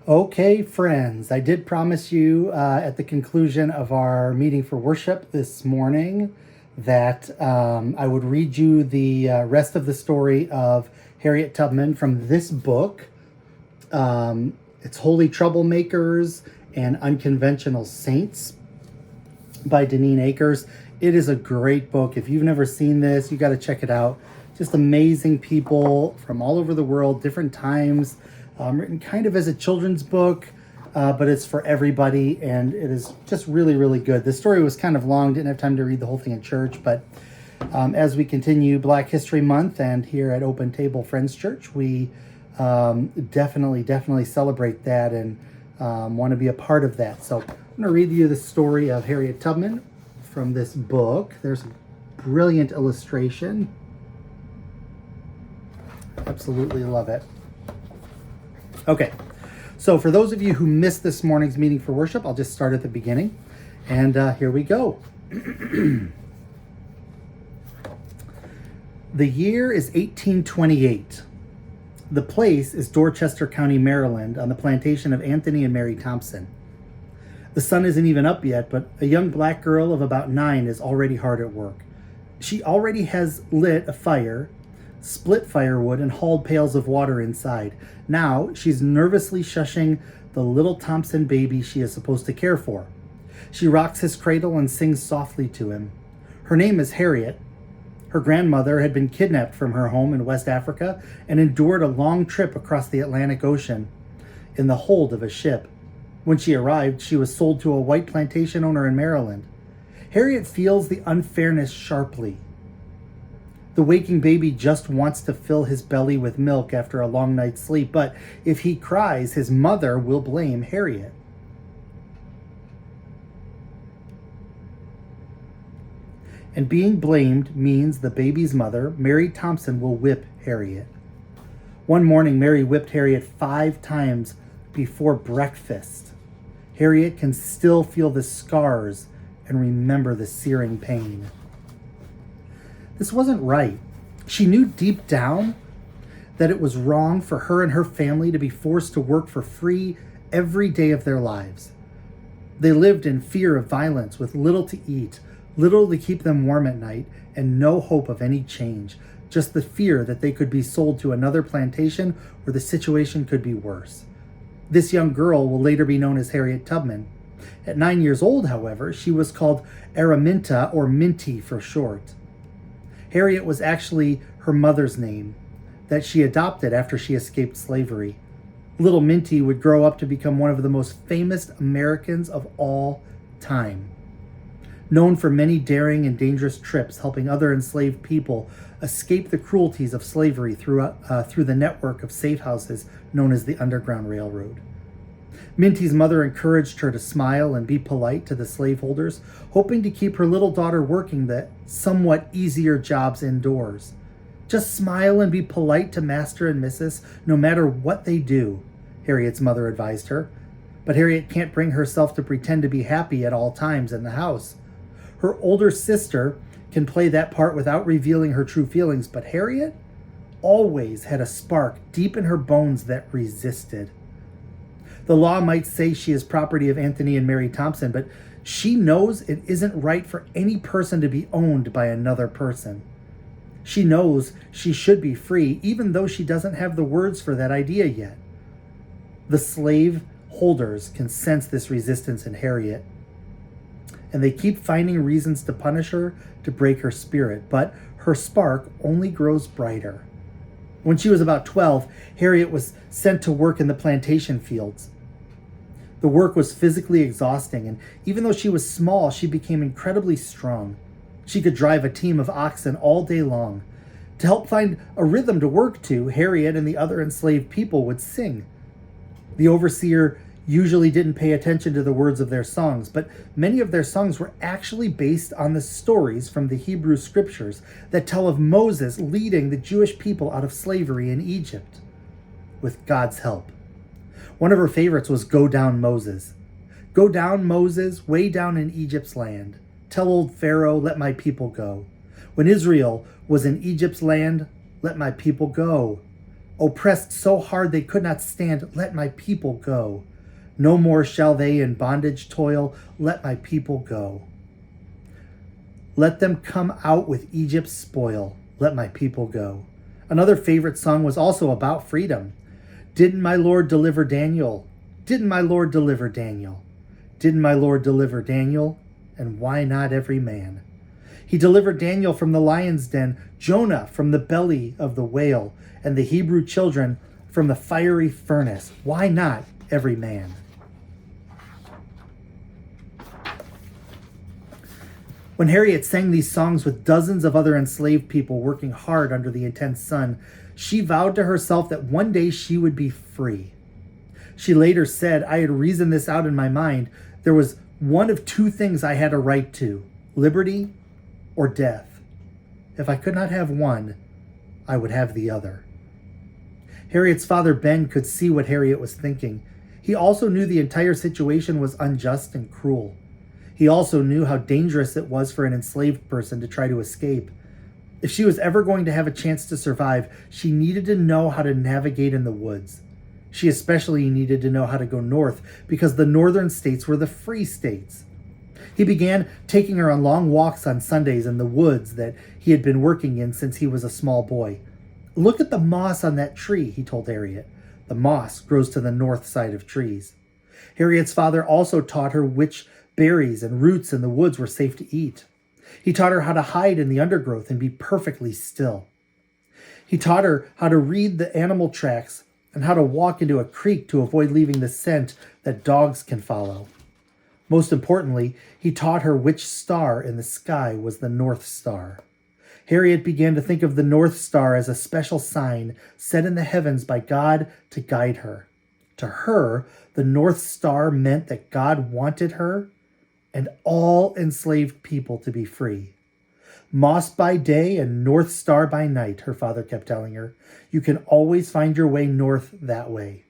Okay, friends, I did promise you at the conclusion of our meeting for worship this morning that I would read you the rest of the story of Harriet Tubman from this book. It's Holy Troublemakers and Unconventional Saints by Daneen Akers. It is a great book. If you've never seen this, you got to check it out. Just amazing people from all over the world, different times. Written kind of as a children's book, but it's for everybody, and it is just really, really good. The story was kind of long, didn't have time to read the whole thing in church, but as we continue Black History Month, and here at Open Table Friends Church, we definitely celebrate that and want to be a part of that. So I'm going to read you the story of Harriet Tubman from this book. There's a brilliant illustration. Absolutely love it. Okay, so for those of you who missed this morning's meeting for worship, I'll just start at the beginning, and here we go. The year is 1828. The place is Dorchester County, Maryland, on the plantation of Anthony and Mary Thompson. The sun isn't even up yet, but a young black girl of about 9 is already hard at work. She already has lit a fire, split firewood, and hauled pails of water inside. Now she's nervously shushing the little Thompson baby she is supposed to care for. She rocks his cradle and sings softly to him. Her name is Harriet. Her grandmother had been kidnapped from her home in West Africa and endured a long trip across the Atlantic Ocean in the hold of a ship. When she arrived, she was sold to a white plantation owner in Maryland. Harriet feels the unfairness sharply. The waking baby just wants to fill his belly with milk after a long night's sleep, but if he cries, his mother will blame Harriet. And being blamed means the baby's mother, Mary Thompson, will whip Harriet. One morning, Mary whipped Harriet 5 times before breakfast. Harriet can still feel the scars and remember the searing pain. This wasn't right. She knew deep down that it was wrong for her and her family to be forced to work for free every day of their lives. They lived in fear of violence with little to eat, little to keep them warm at night, and no hope of any change, just the fear that they could be sold to another plantation where the situation could be worse. This young girl will later be known as Harriet Tubman. At 9 years old, however, she was called Araminta, or Minty for short. Harriet was actually her mother's name that she adopted after she escaped slavery. Little Minty would grow up to become one of the most famous Americans of all time. Known for many daring and dangerous trips helping other enslaved people escape the cruelties of slavery through the network of safe houses known as the Underground Railroad. Minty's mother encouraged her to smile and be polite to the slaveholders, hoping to keep her little daughter working the somewhat easier jobs indoors. Just smile and be polite to Master and Mrs. no matter what they do, Harriet's mother advised her. But Harriet can't bring herself to pretend to be happy at all times in the house. Her older sister can play that part without revealing her true feelings, but Harriet always had a spark deep in her bones that resisted. The law might say she is property of Anthony and Mary Thompson, but she knows it isn't right for any person to be owned by another person. She knows she should be free, even though she doesn't have the words for that idea yet. The slave holders can sense this resistance in Harriet, and they keep finding reasons to punish her, to break her spirit, but her spark only grows brighter. When she was about 12, Harriet was sent to work in the plantation fields. The work was physically exhausting, and even though she was small, she became incredibly strong. She could drive a team of oxen all day long. To help find a rhythm to work to, Harriet and the other enslaved people would sing. The overseer usually didn't pay attention to the words of their songs, but many of their songs were actually based on the stories from the Hebrew scriptures that tell of Moses leading the Jewish people out of slavery in Egypt with God's help. One of her favorites was Go Down Moses. Go down, Moses, way down in Egypt's land. Tell old Pharaoh, let my people go. When Israel was in Egypt's land, let my people go. Oppressed so hard they could not stand, let my people go. No more shall they in bondage toil, let my people go. Let them come out with Egypt's spoil, let my people go. Another favorite song was also about freedom. Didn't my Lord deliver Daniel? Didn't my Lord deliver Daniel? Didn't my Lord deliver Daniel? And why not every man? He delivered Daniel from the lion's den, Jonah from the belly of the whale, and the Hebrew children from the fiery furnace. Why not every man? When Harriet sang these songs with dozens of other enslaved people working hard under the intense sun, she vowed to herself that one day she would be free. She later said, I had reasoned this out in my mind. There was one of two things I had a right to, liberty or death. If I could not have one, I would have the other. Harriet's father, Ben, could see what Harriet was thinking. He also knew the entire situation was unjust and cruel. He also knew how dangerous it was for an enslaved person to try to escape. If she was ever going to have a chance to survive, she needed to know how to navigate in the woods. She especially needed to know how to go north because the northern states were the free states. He began taking her on long walks on Sundays in the woods that he had been working in since he was a small boy. Look at the moss on that tree, he told Harriet. The moss grows to the north side of trees. Harriet's father also taught her which berries and roots in the woods were safe to eat. He taught her how to hide in the undergrowth and be perfectly still. He taught her how to read the animal tracks and how to walk into a creek to avoid leaving the scent that dogs can follow. Most importantly, he taught her which star in the sky was the North Star. Harriet began to think of the North Star as a special sign set in the heavens by God to guide her. To her, the North Star meant that God wanted her and all enslaved people to be free. Moss by day and North Star by night, her father kept telling her. You can always find your way north that way.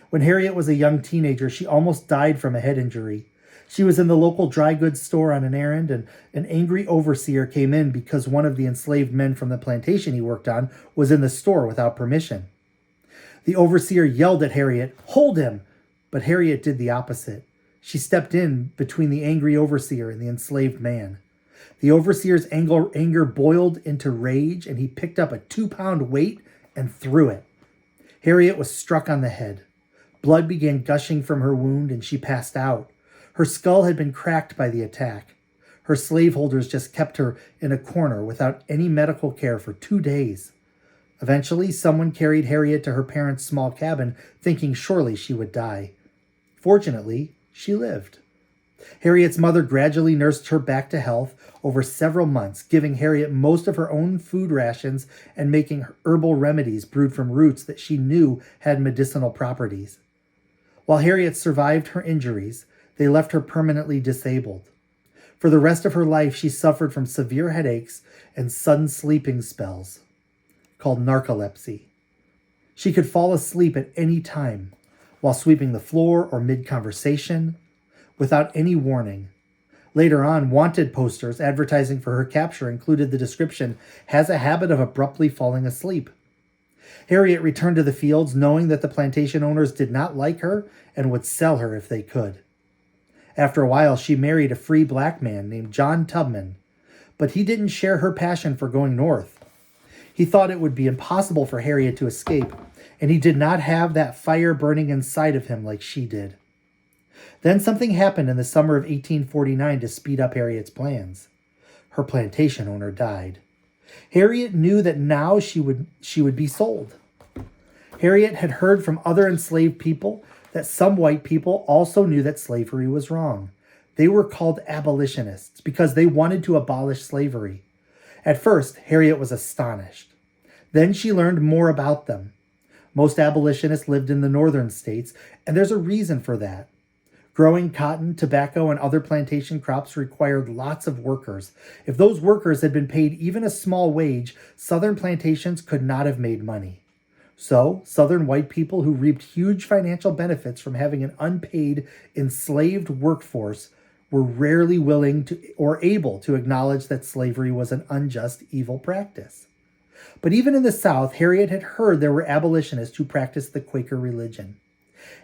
When Harriet was a young teenager, she almost died from a head injury. She was in the local dry goods store on an errand, and an angry overseer came in because one of the enslaved men from the plantation he worked on was in the store without permission. The overseer yelled at Harriet, "Hold him!" But Harriet did the opposite. She stepped in between the angry overseer and the enslaved man. The overseer's anger boiled into rage, and he picked up a 2-pound weight and threw it. Harriet was struck on the head. Blood began gushing from her wound, and she passed out. Her skull had been cracked by the attack. Her slaveholders just kept her in a corner without any medical care for 2 days. Eventually, someone carried Harriet to her parents' small cabin, thinking surely she would die. Fortunately, she lived. Harriet's mother gradually nursed her back to health over several months, giving Harriet most of her own food rations and making herbal remedies brewed from roots that she knew had medicinal properties. While Harriet survived her injuries, they left her permanently disabled. For the rest of her life, she suffered from severe headaches and sudden sleeping spells, called narcolepsy. She could fall asleep at any time, while sweeping the floor or mid-conversation, without any warning. Later on, wanted posters advertising for her capture included the description, "Has a habit of abruptly falling asleep." Harriet returned to the fields knowing that the plantation owners did not like her and would sell her if they could. After a while, she married a free black man named John Tubman, but he didn't share her passion for going north. He thought it would be impossible for Harriet to escape, and he did not have that fire burning inside of him like she did. Then something happened in the summer of 1849 to speed up Harriet's plans. Her plantation owner died. Harriet knew that now she would be sold. Harriet had heard from other enslaved people that some white people also knew that slavery was wrong. They were called abolitionists because they wanted to abolish slavery. At first, Harriet was astonished. Then she learned more about them. Most abolitionists lived in the northern states, and there's a reason for that. Growing cotton, tobacco, and other plantation crops required lots of workers. If those workers had been paid even a small wage, southern plantations could not have made money. So, southern white people who reaped huge financial benefits from having an unpaid, enslaved workforce were rarely willing to or able to acknowledge that slavery was an unjust, evil practice. But even in the South, Harriet had heard there were abolitionists who practiced the Quaker religion.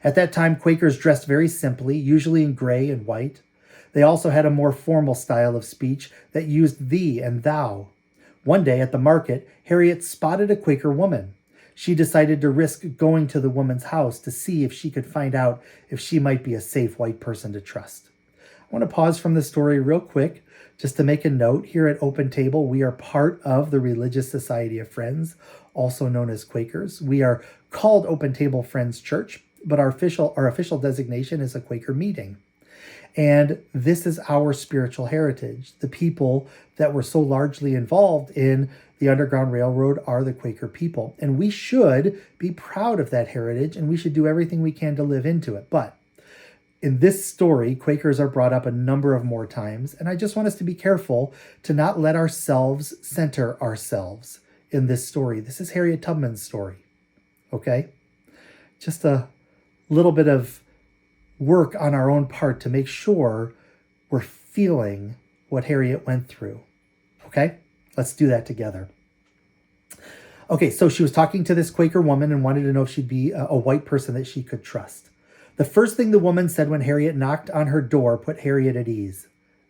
At that time, Quakers dressed very simply, usually in gray and white. They also had a more formal style of speech that used thee and thou. One day at the market, Harriet spotted a Quaker woman. She decided to risk going to the woman's house to see if she could find out if she might be a safe white person to trust. I want to pause from the story real quick just to make a note. Here at Open Table, we are part of the Religious Society of Friends, also known as Quakers. We are called Open Table Friends Church, but our official designation is a Quaker meeting. And this is our spiritual heritage. The people that were so largely involved in the Underground Railroad are the Quaker people. And we should be proud of that heritage, and we should do everything we can to live into it. But in this story, Quakers are brought up a number of more times, and I just want us to be careful to not let ourselves center ourselves in this story. This is Harriet Tubman's story, okay? Just a little bit of work on our own part to make sure we're feeling what Harriet went through, okay? Let's do that together. Okay, so she was talking to this Quaker woman and wanted to know if she'd be a white person that she could trust. The first thing the woman said when Harriet knocked on her door put Harriet at ease.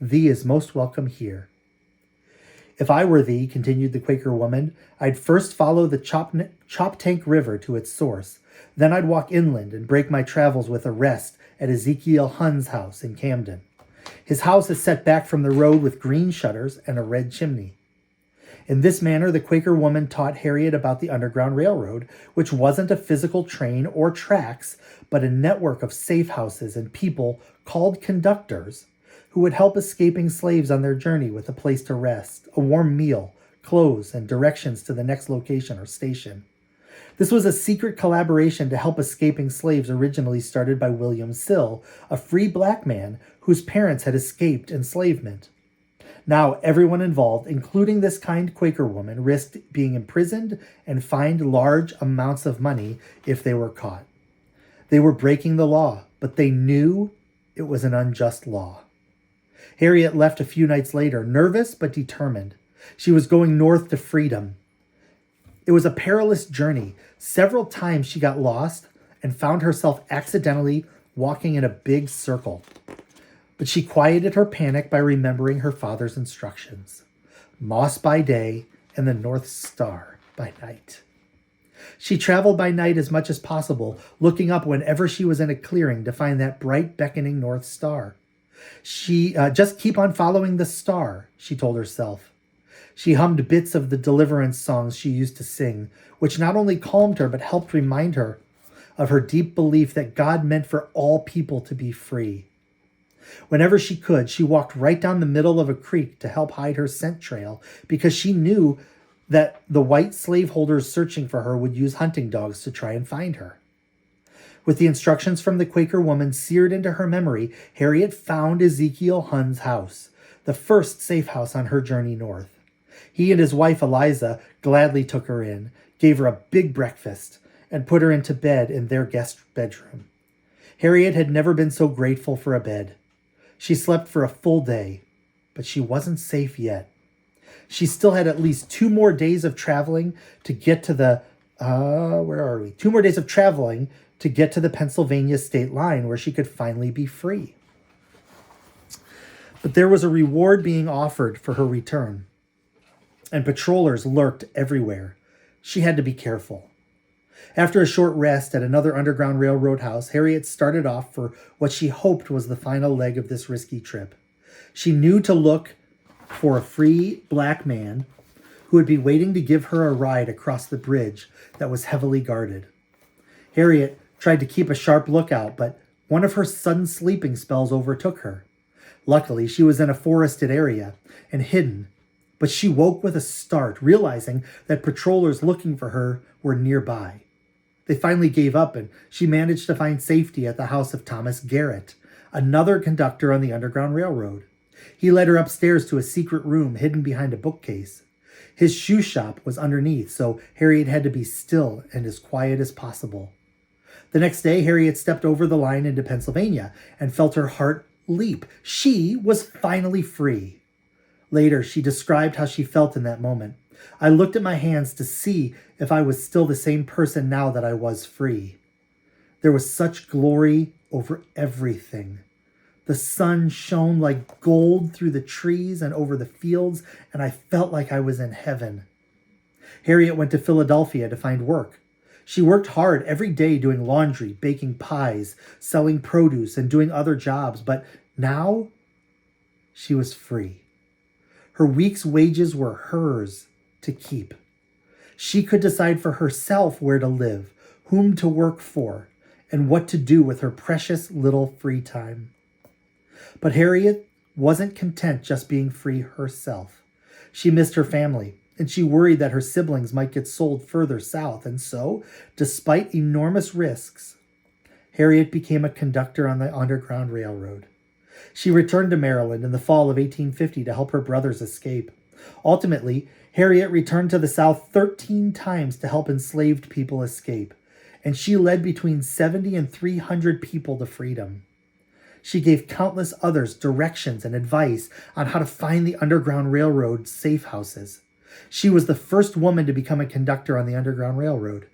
Thee is most welcome here. If I were thee, continued the Quaker woman, I'd first follow the Choptank River to its source. Then I'd walk inland and break my travels with a rest at Ezekiel Hunn's house in Camden. His house is set back from the road with green shutters and a red chimney. In this manner, the Quaker woman taught Harriet about the Underground Railroad, which wasn't a physical train or tracks, but a network of safe houses and people called conductors who would help escaping slaves on their journey with a place to rest, a warm meal, clothes, and directions to the next location or station. This was a secret collaboration to help escaping slaves originally started by William Sill, a free black man whose parents had escaped enslavement. Now everyone involved, including this kind Quaker woman, risked being imprisoned and fined large amounts of money if they were caught. They were breaking the law, but they knew it was an unjust law. Harriet left a few nights later, nervous but determined. She was going north to freedom. It was a perilous journey. Several times she got lost and found herself accidentally walking in a big circle. But she quieted her panic by remembering her father's instructions. Moss by day and the North Star by night. She traveled by night as much as possible, looking up whenever she was in a clearing to find that bright, beckoning North Star. She just keep on following the star, she told herself. She hummed bits of the deliverance songs she used to sing, which not only calmed her but helped remind her of her deep belief that God meant for all people to be free. Whenever she could, she walked right down the middle of a creek to help hide her scent trail because she knew that the white slaveholders searching for her would use hunting dogs to try and find her. With the instructions from the Quaker woman seared into her memory, Harriet found Ezekiel Hunn's house, the first safe house on her journey north. He and his wife Eliza gladly took her in, gave her a big breakfast, and put her into bed in their guest bedroom. Harriet had never been so grateful for a bed. She slept for a full day, but she wasn't safe yet. She still had at least 2 more days of traveling to get to the, 2 more days of traveling to get to the Pennsylvania state line where she could finally be free. But there was a reward being offered for her return, and patrollers lurked everywhere. She had to be careful. After a short rest at another Underground Railroad house, Harriet started off for what she hoped was the final leg of this risky trip. She knew to look for a free black man who would be waiting to give her a ride across the bridge that was heavily guarded. Harriet tried to keep a sharp lookout, but one of her sudden sleeping spells overtook her. Luckily, she was in a forested area and hidden, but she woke with a start, realizing that patrollers looking for her were nearby. They finally gave up, and she managed to find safety at the house of Thomas Garrett, another conductor on the Underground Railroad. He led her upstairs to a secret room hidden behind a bookcase. His shoe shop was underneath, so Harriet had to be still and as quiet as possible. The next day, Harriet stepped over the line into Pennsylvania and felt her heart leap. She was finally free. Later, she described how she felt in that moment. I looked at my hands to see if I was still the same person now that I was free. There was such glory over everything. The sun shone like gold through the trees and over the fields, and I felt like I was in heaven. Harriet went to Philadelphia to find work. She worked hard every day doing laundry, baking pies, selling produce, and doing other jobs, but now she was free. Her week's wages were hers to keep. She could decide for herself where to live, whom to work for, and what to do with her precious little free time. But Harriet wasn't content just being free herself. She missed her family, and she worried that her siblings might get sold further south. And so, despite enormous risks, Harriet became a conductor on the Underground Railroad. She returned to Maryland in the fall of 1850 to help her brothers escape. Ultimately, Harriet returned to the South 13 times to help enslaved people escape, and she led between 70 and 300 people to freedom. She gave countless others directions and advice on how to find the Underground Railroad safe houses. She was the first woman to become a conductor on the Underground Railroad,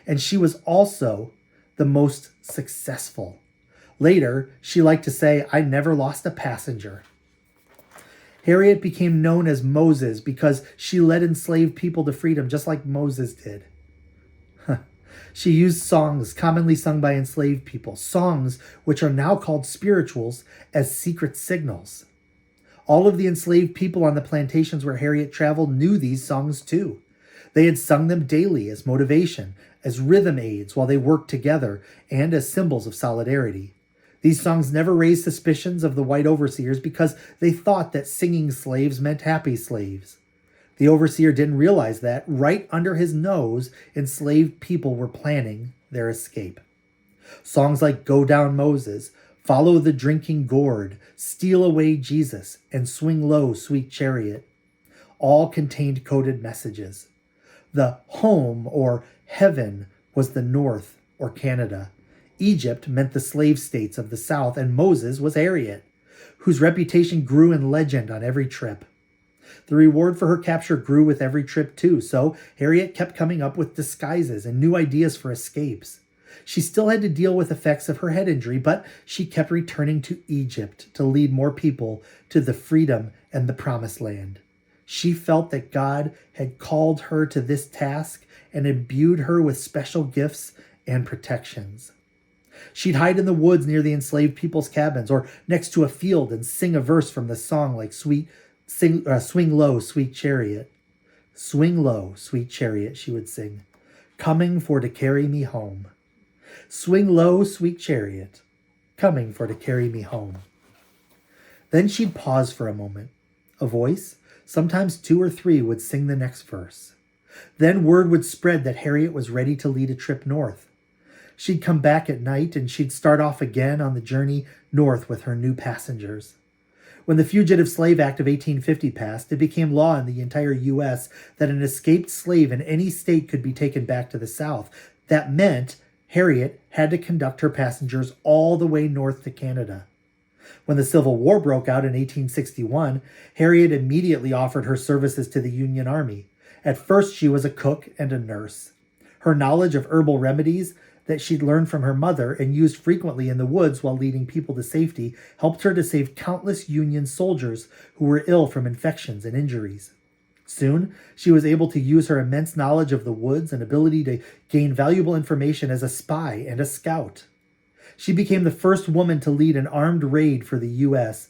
and she was also the most successful. Later, she liked to say, "I never lost a passenger." Harriet became known as Moses because she led enslaved people to freedom just like Moses did. She used songs commonly sung by enslaved people, songs which are now called spirituals, as secret signals. All of the enslaved people on the plantations where Harriet traveled knew these songs too. They had sung them daily as motivation, as rhythm aids while they worked together, and as symbols of solidarity. These songs never raised suspicions of the white overseers because they thought that singing slaves meant happy slaves. The overseer didn't realize that, right under his nose, enslaved people were planning their escape. Songs like "Go Down Moses," "Follow the Drinking Gourd," "Steal Away Jesus," and "Swing Low, Sweet Chariot" all contained coded messages. The home, or heaven, was the North, or Canada. Egypt meant the slave states of the South, and Moses was Harriet, whose reputation grew in legend on every trip. The reward for her capture grew with every trip too, so Harriet kept coming up with disguises and new ideas for escapes. She still had to deal with effects of her head injury, but she kept returning to Egypt to lead more people to the freedom and the promised land. She felt that God had called her to this task and imbued her with special gifts and protections. She'd hide in the woods near the enslaved people's cabins or next to a field and sing a verse from the song like "Swing Low, Sweet Chariot." "Swing low, sweet chariot," she would sing, "coming for to carry me home. Swing low, sweet chariot, coming for to carry me home." Then she'd pause for a moment. A voice, sometimes two or three, would sing the next verse. Then word would spread that Harriet was ready to lead a trip north. She'd come back at night and she'd start off again on the journey north with her new passengers. When the Fugitive Slave Act of 1850 passed, it became law in the entire U.S. that an escaped slave in any state could be taken back to the South. That meant Harriet had to conduct her passengers all the way north to Canada. When the Civil War broke out in 1861, Harriet immediately offered her services to the Union Army. At first, she was a cook and a nurse. Her knowledge of herbal remedies that she'd learned from her mother and used frequently in the woods while leading people to safety helped her to save countless Union soldiers who were ill from infections and injuries. Soon, she was able to use her immense knowledge of the woods and ability to gain valuable information as a spy and a scout. She became the first woman to lead an armed raid for the U.S.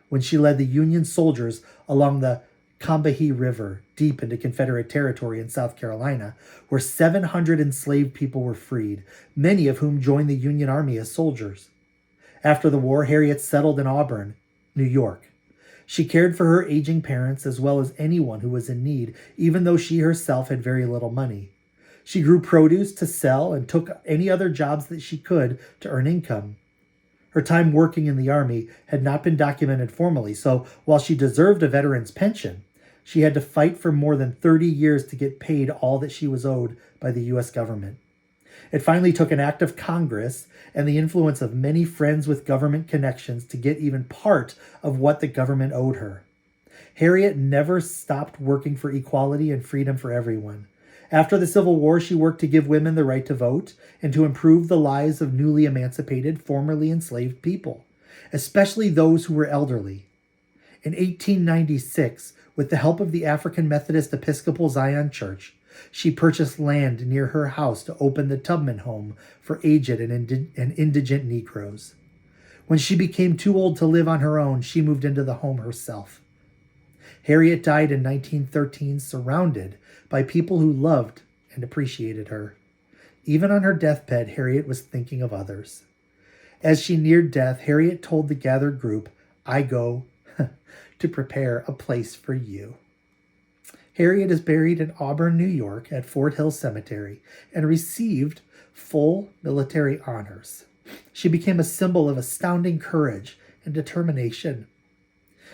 when she led the Union soldiers along the Combahee River, deep into Confederate territory in South Carolina, where 700 enslaved people were freed, many of whom joined the Union Army as soldiers. After the war, Harriet settled in Auburn, New York. She cared for her aging parents as well as anyone who was in need, even though she herself had very little money. She grew produce to sell and took any other jobs that she could to earn income. Her time working in the Army had not been documented formally, so while she deserved a veteran's pension, she had to fight for more than 30 years to get paid all that she was owed by the U.S. government. It finally took an act of Congress and the influence of many friends with government connections to get even part of what the government owed her. Harriet never stopped working for equality and freedom for everyone. After the Civil War, she worked to give women the right to vote and to improve the lives of newly emancipated, formerly enslaved people, especially those who were elderly. In 1896, with the help of the African Methodist Episcopal Zion Church, she purchased land near her house to open the Tubman Home for aged and indigent Negroes. When she became too old to live on her own, she moved into the home herself. Harriet died in 1913, surrounded by people who loved and appreciated her. Even on her deathbed, Harriet was thinking of others. As she neared death, Harriet told the gathered group, "I go to prepare a place for you." Harriet is buried in Auburn, New York at Fort Hill Cemetery and received full military honors. She became a symbol of astounding courage and determination.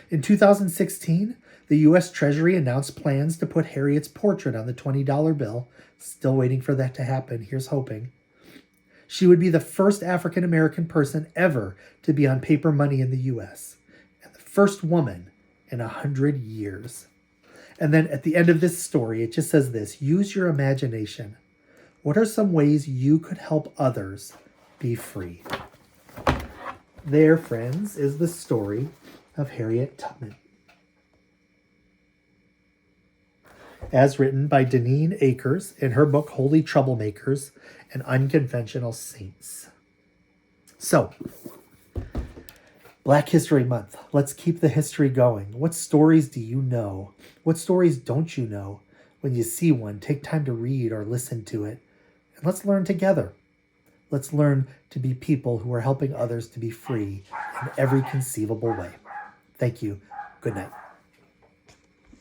In 2016, the U.S. Treasury announced plans to put Harriet's portrait on the $20 bill. Still waiting for that to happen. Here's hoping. She would be the first African American person ever to be on paper money in the U.S. and the first woman in 100 years. And then at the end of this story, it just says this: use your imagination. What are some ways you could help others be free? There, friends, is the story of Harriet Tubman, as written by Daneen Akers in her book Holy Troublemakers and Unconventional Saints. So, Black History Month. Let's keep the history going. What stories do you know? What stories don't you know? When you see one, take time to read or listen to it. And let's learn together. Let's learn to be people who are helping others to be free in every conceivable way. Thank you. Good night.